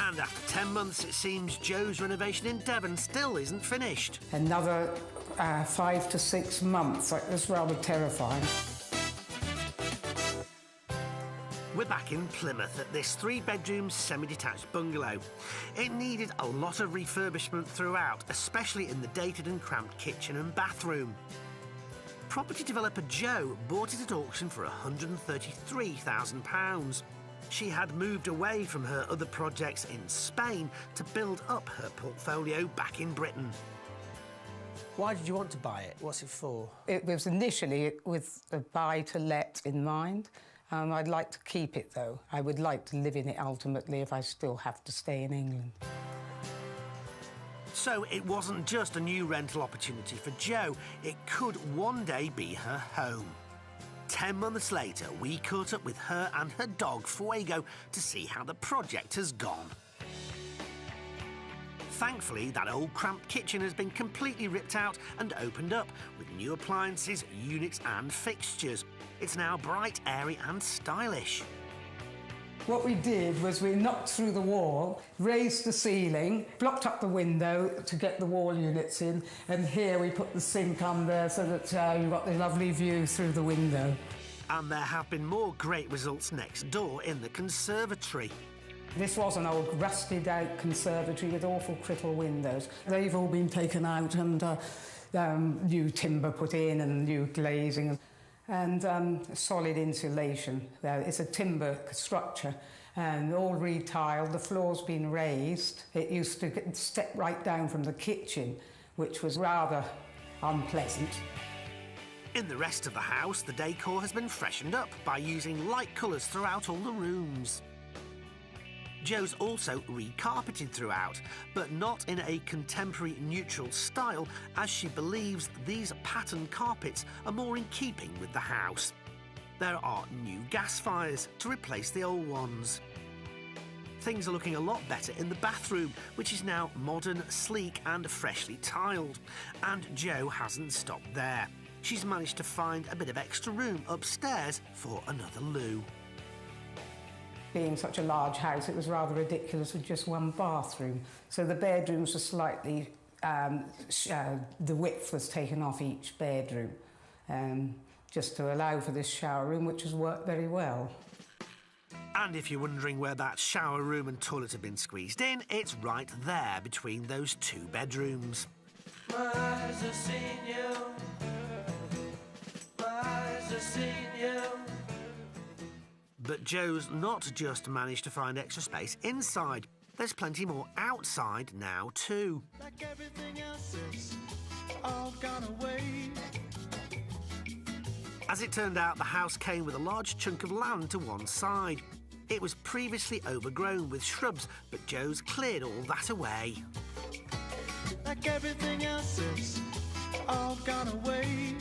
And after 10 months, it seems Joe's renovation in Devon still isn't finished. Another 5 to 6 months. That's rather terrifying. We're back in Plymouth at this 3-bedroom semi-detached bungalow. It needed a lot of refurbishment throughout, especially in the dated and cramped kitchen and bathroom. Property developer Joe bought it at auction for £133,000. She had moved away from her other projects in Spain to build up her portfolio back in Britain. Why did you want to buy it? What's it for? It was initially with a buy-to-let in mind. I'd like to keep it, though. I would like to live in it ultimately if I still have to stay in England. So it wasn't just a new rental opportunity for Jo, it could one day be her home. 10 months later, we caught up with her and her dog, Fuego, to see how the project has gone. Thankfully, that old cramped kitchen has been completely ripped out and opened up with new appliances, units and fixtures. It's now bright, airy and stylish. What we did was we knocked through the wall, raised the ceiling, blocked up the window to get the wall units in, and here we put the sink under so that you've got the lovely view through the window. And there have been more great results next door in the conservatory. This was an old rusted-out conservatory with awful cripple windows. They've all been taken out and new timber put in and new glazing and solid insulation. It's a timber structure and all retiled. The floor's been raised. It used to step right down from the kitchen, which was rather unpleasant. In the rest of the house, the decor has been freshened up by using light colours throughout all the rooms. Jo's also recarpeted throughout, but not in a contemporary neutral style, as she believes these pattern carpets are more in keeping with the house. There are new gas fires to replace the old ones. Things are looking a lot better in the bathroom, which is now modern, sleek and freshly tiled. And Jo hasn't stopped there. She's managed to find a bit of extra room upstairs for another loo. Being such a large house, it was rather ridiculous with just one bathroom. So the bedrooms were slightly, the width was taken off each bedroom, just to allow for this shower room, which has worked very well. And if you're wondering where that shower room and toilet have been squeezed in, it's right there between those 2 bedrooms. My eyes have seen you. My eyes have seen you. But Jo's not just managed to find extra space inside. There's plenty more outside now too. Like everything else is all gone away. As it turned out, the house came with a large chunk of land to one side. It was previously overgrown with shrubs, but Jo's cleared all that away. Like everything else is all gone away.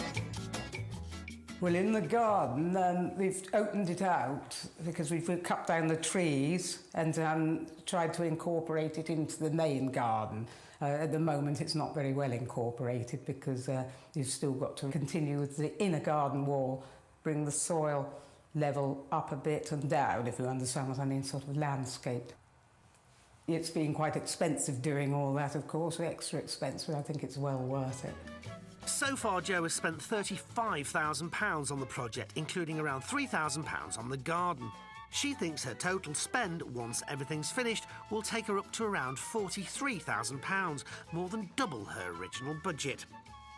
Well, in the garden, we've opened it out because we've cut down the trees and tried to incorporate it into the main garden. At the moment, it's not very well incorporated because you've still got to continue with the inner garden wall, bring the soil level up a bit and down, if you understand what I mean, sort of landscape. It's been quite expensive doing all that, of course, extra expensive. I think it's well worth it. So far, Jo has spent £35,000 on the project, including around £3,000 on the garden. She thinks her total spend, once everything's finished, will take her up to around £43,000, more than double her original budget.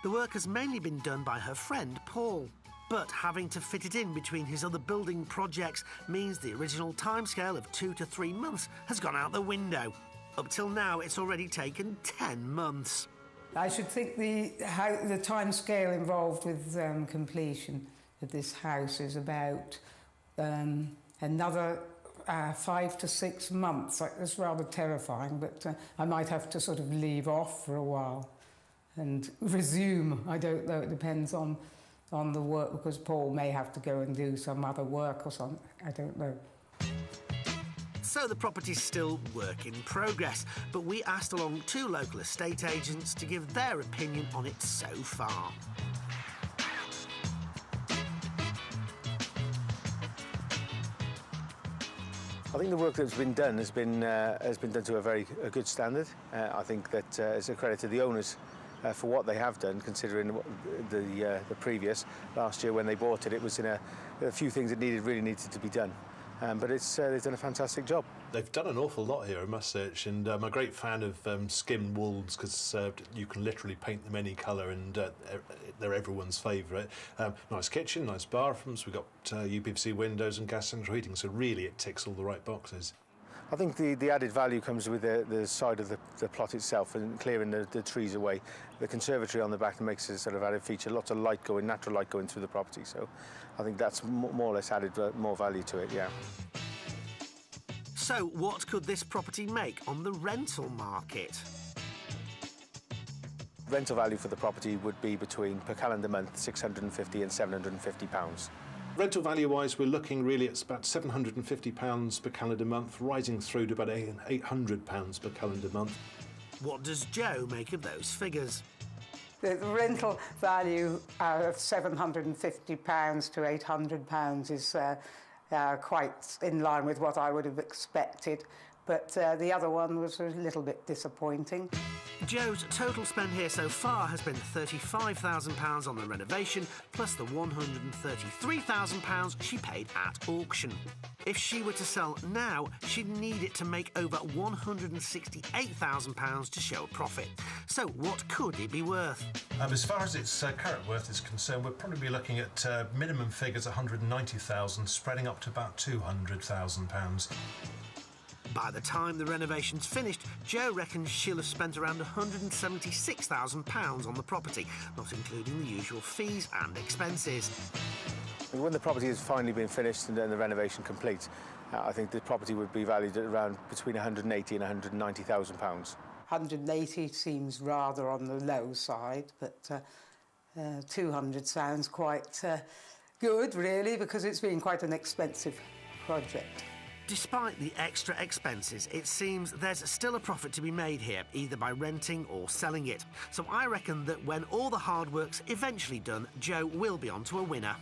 The work has mainly been done by her friend, Paul. But having to fit it in between his other building projects means the original timescale of 2 to 3 months has gone out the window. Up till now, it's already taken 10 months. I should think the time scale involved with completion of this house is about another 5 to 6 months. That's rather terrifying, but I might have to sort of leave off for a while and resume. I don't know, it depends on the work, because Paul may have to go and do some other work or something. I don't know. So the property's still work in progress, but we asked along 2 local estate agents to give their opinion on it so far. I think the work that's been done has been done to a good standard. I think that it's a credit to the owners for what they have done, considering the previous last year when they bought it. It was in a few things that really needed to be done, but they've done a fantastic job. They've done an awful lot here, I must say, and I'm a great fan of skimmed walls because you can literally paint them any colour and they're everyone's favourite. Nice kitchen, nice bathrooms, we've got UPVC windows and gas central heating, so really it ticks all the right boxes. I think the added value comes with the side of the plot itself and clearing the trees away. The conservatory on the back makes a sort of added feature, lots of natural light going through the property, so I think that's more or less added more value to it, yeah. So what could this property make on the rental market? Rental value for the property would be between, per calendar month, £650 and £750. Rental value-wise, we're looking really at about £750 per calendar month, rising through to about £800 per calendar month. What does Joe make of those figures? The rental value of £750 to £800 is quite in line with what I would have expected, but the other one was a little bit disappointing. Joe's total spend here so far has been £35,000 on the renovation, plus the £133,000 she paid at auction. If she were to sell now, she'd need it to make over £168,000 to show a profit. So what could it be worth? As far as its current worth is concerned, we'll probably be looking at minimum figures £190,000, spreading up to about £200,000. By the time the renovation's finished, Joe reckons she'll have spent around £176,000 on the property, not including the usual fees and expenses. When the property has finally been finished and then the renovation complete, I think the property would be valued at around between £180,000 and £190,000. 180 seems rather on the low side, but 200 sounds quite good, really, because it's been quite an expensive project. Despite the extra expenses, it seems there's still a profit to be made here, either by renting or selling it. So I reckon that when all the hard work's eventually done, Joe will be on to a winner.